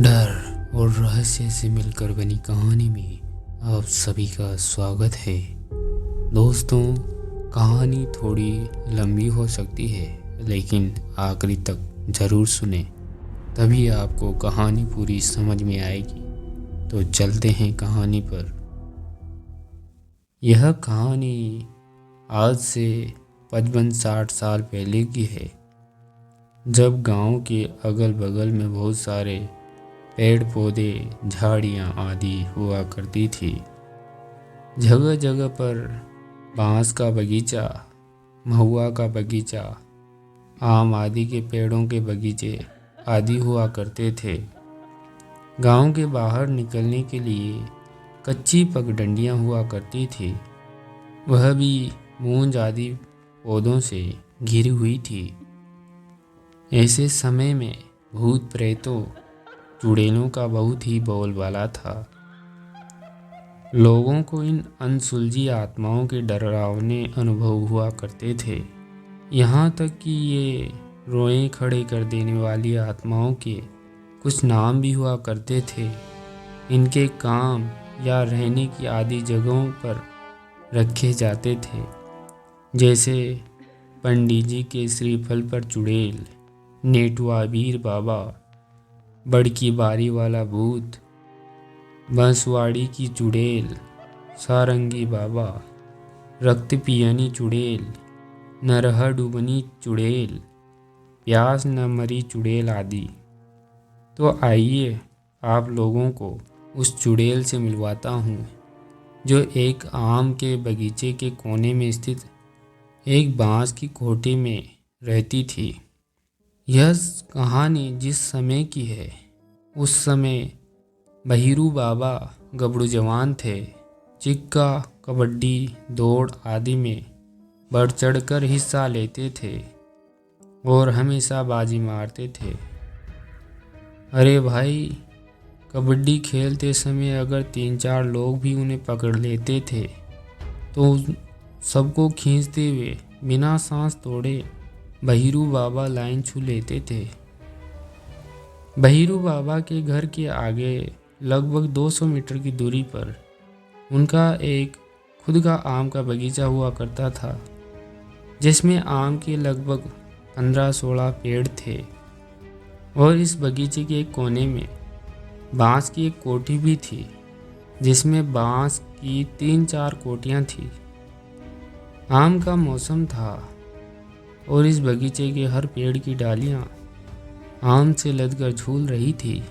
डर और रहस्य से मिलकर बनी कहानी में आप सभी का स्वागत है। दोस्तों, कहानी थोड़ी लंबी हो सकती है, लेकिन आखिरी तक ज़रूर सुने, तभी आपको कहानी पूरी समझ में आएगी। तो चलते हैं कहानी पर। यह कहानी आज से 55-60 साल पहले की है, जब गांव के अगल बगल में बहुत सारे पेड़ पौधे, झाड़ियाँ आदि हुआ करती थी। जगह जगह पर बांस का बगीचा, महुआ का बगीचा, आम आदि के पेड़ों के बगीचे आदि हुआ करते थे। गांव के बाहर निकलने के लिए कच्ची पगडंडियाँ हुआ करती थी, वह भी मूंज आदि पौधों से घिरी हुई थी। ऐसे समय में भूत प्रेतों, चुड़ैलों का बहुत ही बोलबाला था। लोगों को इन अनसुलझी आत्माओं के डरावने अनुभव हुआ करते थे। यहाँ तक कि ये रोए खड़े कर देने वाली आत्माओं के कुछ नाम भी हुआ करते थे। इनके काम या रहने की आदि जगहों पर रखे जाते थे, जैसे पंडित जी के श्रीफल पर चुड़ैल, नेटुआ वीर बाबा, बड़की बारी वाला भूत, बंसवाड़ी की चुड़ैल, सारंगी बाबा, रक्त पियनी चुड़ैल, नरह डूबनी चुड़ैल, प्यास न मरी चुड़ैल आदि। तो आइए आप लोगों को उस चुड़ैल से मिलवाता हूँ, जो एक आम के बगीचे के कोने में स्थित एक बांस की कोठी में रहती थी। यह कहानी जिस समय की है, उस समय बहिरू बाबा गबड़ू जवान थे। चिक्का, कबड्डी, दौड़ आदि में बढ़ चढ़कर हिस्सा लेते थे और हमेशा बाजी मारते थे। अरे भाई, कबड्डी खेलते समय अगर 3-4 लोग भी उन्हें पकड़ लेते थे तो सबको खींचते हुए बिना सांस तोड़े बहिरू बाबा लाइन छू लेते थे। बहिरू बाबा के घर के आगे लगभग 200 मीटर की दूरी पर उनका एक खुद का आम का बगीचा हुआ करता था, जिसमें आम के लगभग 15-16 पेड़ थे। और इस बगीचे के एक कोने में बांस की एक कोठी भी थी, जिसमें बांस की 3-4 कोठियाँ थी। आम का मौसम था और इस बगीचे के हर पेड़ की डालियाँ आम से लदकर झूल रही थी।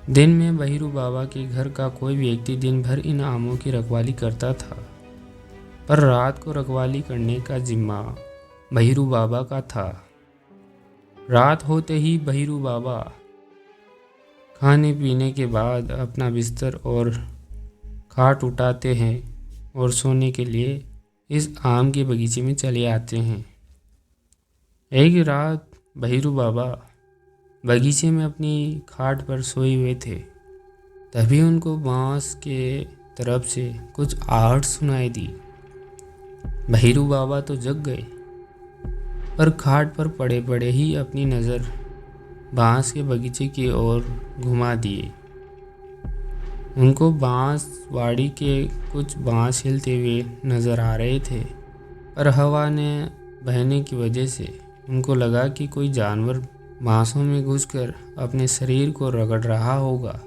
दिन में बहिरू बाबा के घर का कोई व्यक्ति दिन भर इन आमों की रखवाली करता था, पर रात को रखवाली करने का जिम्मा बहिरू बाबा का था। रात होते ही बहिरू बाबा खाने पीने के बाद अपना बिस्तर और खाट उठाते हैं और सोने के लिए इस आम के बगीचे में चले आते हैं। एक रात बहिरू बाबा बगीचे में अपनी खाट पर सोए हुए थे, तभी उनको बांस के तरफ से कुछ आहट सुनाई दी। बहिरू बाबा तो जग गए, पर खाट पर पड़े पड़े ही अपनी नज़र बांस के बगीचे की ओर घुमा दिए। उनको बांस वाड़ी के कुछ बांस हिलते हुए नज़र आ रहे थे, पर हवा ने बहने की वजह से उनको लगा कि कोई जानवर बांसों में घुसकर अपने शरीर को रगड़ रहा होगा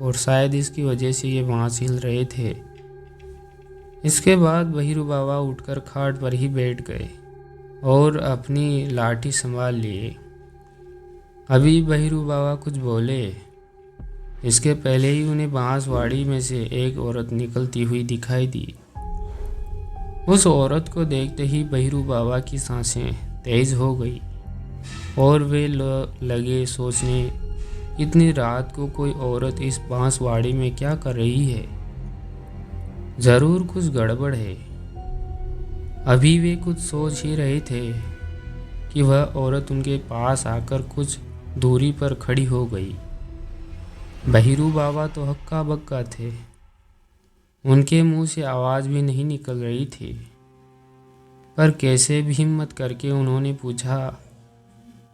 और शायद इसकी वजह से ये बांस हिल रहे थे। इसके बाद बहिरू बाबा उठकर खाट पर ही बैठ गए और अपनी लाठी संभाल लिए। अभी बहिरू बाबा कुछ बोले, इसके पहले ही उन्हें बांसवाड़ी में से एक औरत निकलती हुई दिखाई दी। उस औरत को देखते ही बहिरू बाबा की सांसें तेज हो गई और वे लगे सोचने, इतनी रात को कोई औरत इस बांसवाड़ी में क्या कर रही है? जरूर कुछ गड़बड़ है। अभी वे कुछ सोच ही रहे थे कि वह औरत उनके पास आकर कुछ दूरी पर खड़ी हो गई। बहिरू बाबा तो हक्का बक्का थे, उनके मुंह से आवाज़ भी नहीं निकल रही थी, पर कैसे भी हिम्मत करके उन्होंने पूछा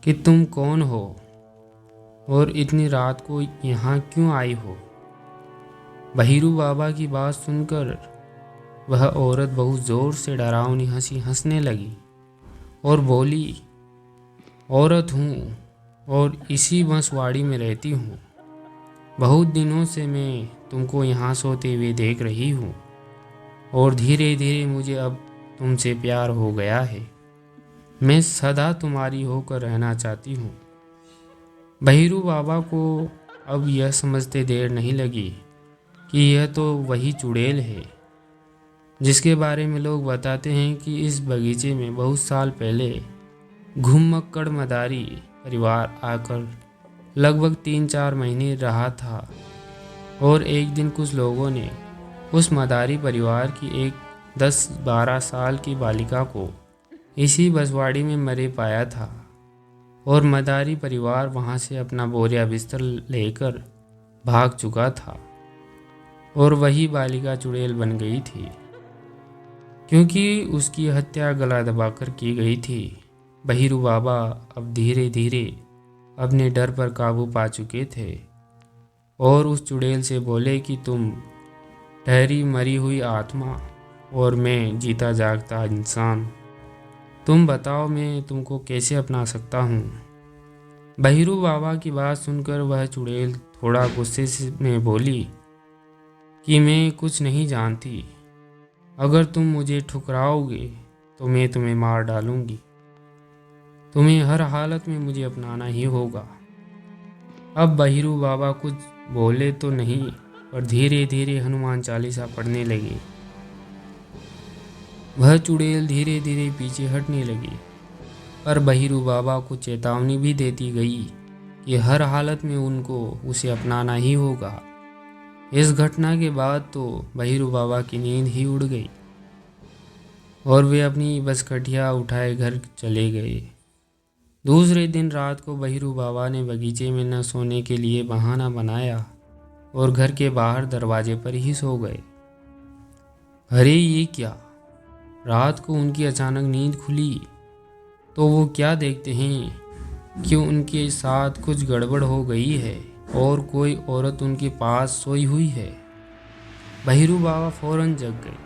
कि तुम कौन हो? और इतनी रात को यहाँ क्यों आई हो? बहिरू बाबा की बात सुनकर वह औरत बहुत ज़ोर से डरावनी हंसी हंसने लगी और बोली, औरत हूँ और इसी बंसवाड़ी में रहती हूँ। बहुत दिनों से मैं तुमको यहाँ सोते हुए देख रही हूँ और धीरे धीरे मुझे अब तुमसे प्यार हो गया है। मैं सदा तुम्हारी होकर रहना चाहती हूँ। बहिरू बाबा को अब यह समझते देर नहीं लगी कि यह तो वही चुड़ैल है जिसके बारे में लोग बताते हैं कि इस बगीचे में बहुत साल पहले घुमक्कड़ मदारी परिवार आकर लगभग 3-4 महीने रहा था और एक दिन कुछ लोगों ने उस मदारी परिवार की एक 10-12 साल की बालिका को इसी बसवाड़ी में मरे पाया था और मदारी परिवार वहां से अपना बोरिया बिस्तर लेकर भाग चुका था और वही बालिका चुड़ैल बन गई थी क्योंकि उसकी हत्या गला दबाकर की गई थी। बहिरू बाबा अब धीरे धीरे अपने डर पर काबू पा चुके थे और उस चुड़ैल से बोले कि तुम ठहरी मरी हुई आत्मा और मैं जीता जागता इंसान, तुम बताओ मैं तुमको कैसे अपना सकता हूँ। बहिरू बाबा की बात सुनकर वह चुड़ैल थोड़ा गुस्से में बोली कि मैं कुछ नहीं जानती, अगर तुम मुझे ठुकराओगे तो मैं तुम्हें मार डालूंगी। तुम्हें हर हालत में मुझे अपनाना ही होगा। अब बहिरू बाबा कुछ बोले तो नहीं पर धीरे धीरे हनुमान चालीसा पढ़ने लगे। वह चुड़ैल धीरे धीरे पीछे हटने लगी पर बहिरू बाबा को चेतावनी भी देती गई कि हर हालत में उनको उसे अपनाना ही होगा। इस घटना के बाद तो बहिरू बाबा की नींद ही उड़ गई और वे अपनी बसकठिया उठाए घर चले गए। दूसरे दिन रात को बहिरू बाबा ने बगीचे में न सोने के लिए बहाना बनाया और घर के बाहर दरवाजे पर ही सो गए। अरे ये क्या! रात को उनकी अचानक नींद खुली तो वो क्या देखते हैं कि उनके साथ कुछ गड़बड़ हो गई है और कोई औरत उनके पास सोई हुई है। बहिरू बाबा फौरन जग गए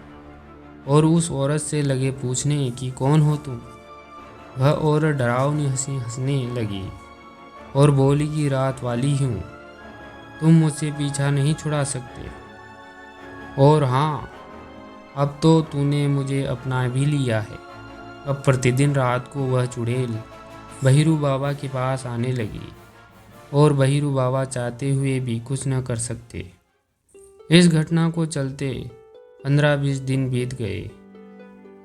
और उस औरत से लगे पूछने कि कौन हो तुम। वह औरत डरावनी हंसी हंसने लगी और बोली कि रात वाली हूँ, तुम मुझसे पीछा नहीं छुड़ा सकते। और हाँ, अब तो तूने मुझे अपना भी लिया है। अब प्रतिदिन रात को वह चुड़ैल बहिरू बाबा के पास आने लगी और बहिरू बाबा चाहते हुए भी कुछ न कर सकते। इस घटना को चलते 15-20 दिन बीत गए।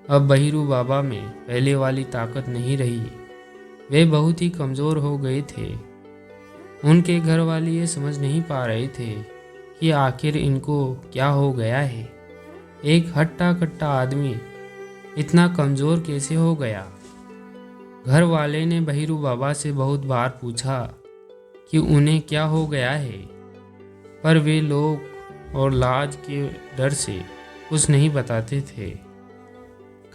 अब बहिरू बाबा में पहले वाली ताकत नहीं रही, वे बहुत ही कमज़ोर हो गए थे। उनके घर वाले ये समझ नहीं पा रहे थे कि आखिर इनको क्या हो गया है। एक हट्टा कट्टा आदमी इतना कमज़ोर कैसे हो गया। घर वाले ने बहिरू बाबा से बहुत बार पूछा कि उन्हें क्या हो गया है, पर वे लोग और लाज के डर से कुछ नहीं बताते थे।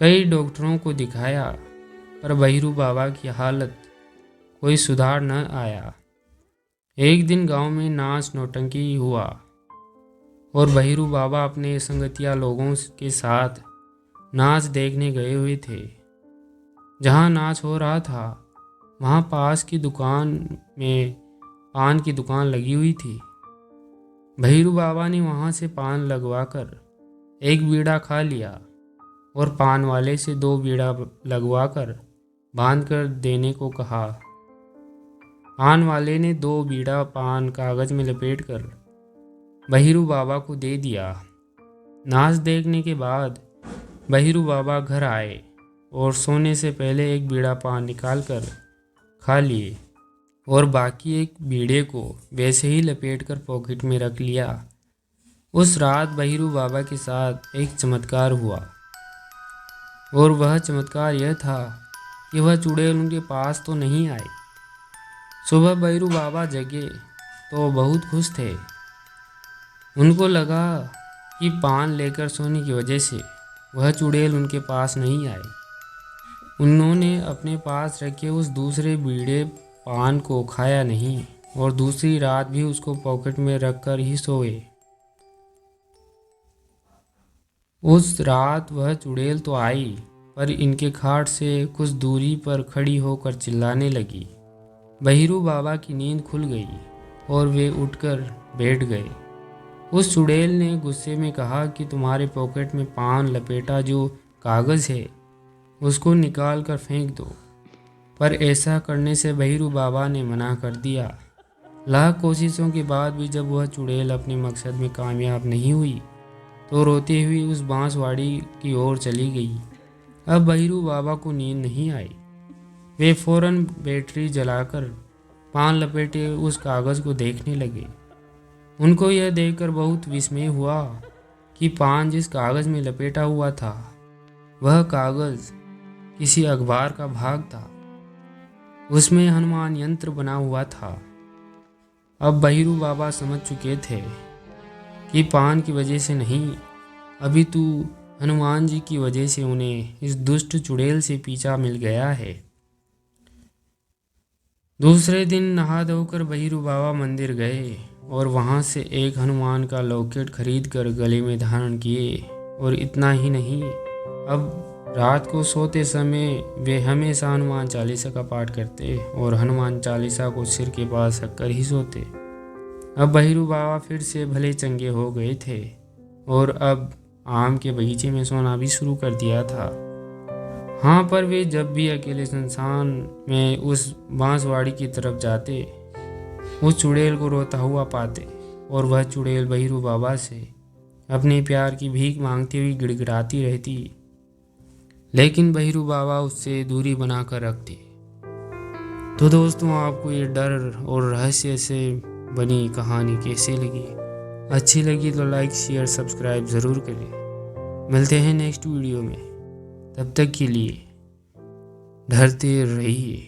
कई डॉक्टरों को दिखाया पर बहिरू बाबा की हालत कोई सुधार न आया। एक दिन गांव में नाच नौटंकी हुआ और बहिरू बाबा अपने संगतिया लोगों के साथ नाच देखने गए हुए थे। जहां नाच हो रहा था वहां पास की दुकान में पान की दुकान लगी हुई थी। बहिरू बाबा ने वहां से पान लगवाकर एक बीड़ा खा लिया और पान वाले से 2 बीड़ा लगवाकर बांध कर देने को कहा। पान वाले ने 2 बीड़ा पान कागज में लपेटकर बहिरू बाबा को दे दिया। नाच देखने के बाद बहिरू बाबा घर आए और सोने से पहले एक बीड़ा पान निकाल कर खा लिए और बाकी एक बीड़े को वैसे ही लपेट कर पॉकेट में रख लिया। उस रात बहिरू बाबा के साथ एक चमत्कार हुआ और वह चमत्कार यह था कि वह चुड़ैल उनके पास तो नहीं आई। सुबह बहिरू बाबा जगे तो बहुत खुश थे। उनको लगा कि पान लेकर सोने की वजह से वह चुड़ैल उनके पास नहीं आई। उन्होंने अपने पास रखे उस दूसरे बीड़े पान को खाया नहीं और दूसरी रात भी उसको पॉकेट में रखकर ही सोए। उस रात वह चुड़ैल तो आई, पर इनके खाट से कुछ दूरी पर खड़ी होकर चिल्लाने लगी। बहिरू बाबा की नींद खुल गई और वे उठकर बैठ गए। उस चुड़ैल ने गुस्से में कहा कि तुम्हारे पॉकेट में पान लपेटा जो कागज़ है उसको निकाल कर फेंक दो। पर ऐसा करने से बहिरू बाबा ने मना कर दिया। लाख कोशिशों के बाद भी जब वह चुड़ैल अपने मकसद में कामयाब नहीं हुई तो रोती हुई उस बांसवाड़ी की ओर चली गई। अब बहिरू बाबा को नींद नहीं आई। वे फौरन बैटरी जलाकर पान लपेटे उस कागज़ को देखने लगे। उनको यह देखकर बहुत विस्मय हुआ कि पान जिस कागज़ में लपेटा हुआ था वह कागज़ किसी अखबार का भाग था। उसमें हनुमान यंत्र बना हुआ था। अब बहिरू बाबा समझ चुके थे कि पान की वजह से नहीं, अपितु हनुमान जी की वजह से उन्हें इस दुष्ट चुड़ैल से पीछा मिल गया है। दूसरे दिन नहा धोकर बहिरू बाबा मंदिर गए और वहां से एक हनुमान का लॉकेट खरीद कर गले में धारण किए। और इतना ही नहीं, अब रात को सोते समय वे हमेशा हनुमान चालीसा का पाठ करते और हनुमान चालीसा को सिर के पास रखकर ही सोते। अब बहिरू बाबा फिर से भले चंगे हो गए थे और अब आम के बगीचे में सोना भी शुरू कर दिया था। हाँ, पर वे जब भी अकेले सुनसान में उस बांसवाड़ी की तरफ जाते उस चुड़ैल को रोता हुआ पाते और वह चुड़ैल बहिरू बाबा से अपने प्यार की भीख मांगती हुई गिड़गिड़ाती रहती, लेकिन बहिरू बाबा उससे दूरी बनाकर रखते। तो दोस्तों, आपको ये डर और रहस्य से बनी कहानी कैसी लगी? अच्छी लगी तो लाइक शेयर सब्सक्राइब ज़रूर करें। मिलते हैं नेक्स्ट वीडियो में, तब तक के लिए डरते रहिए।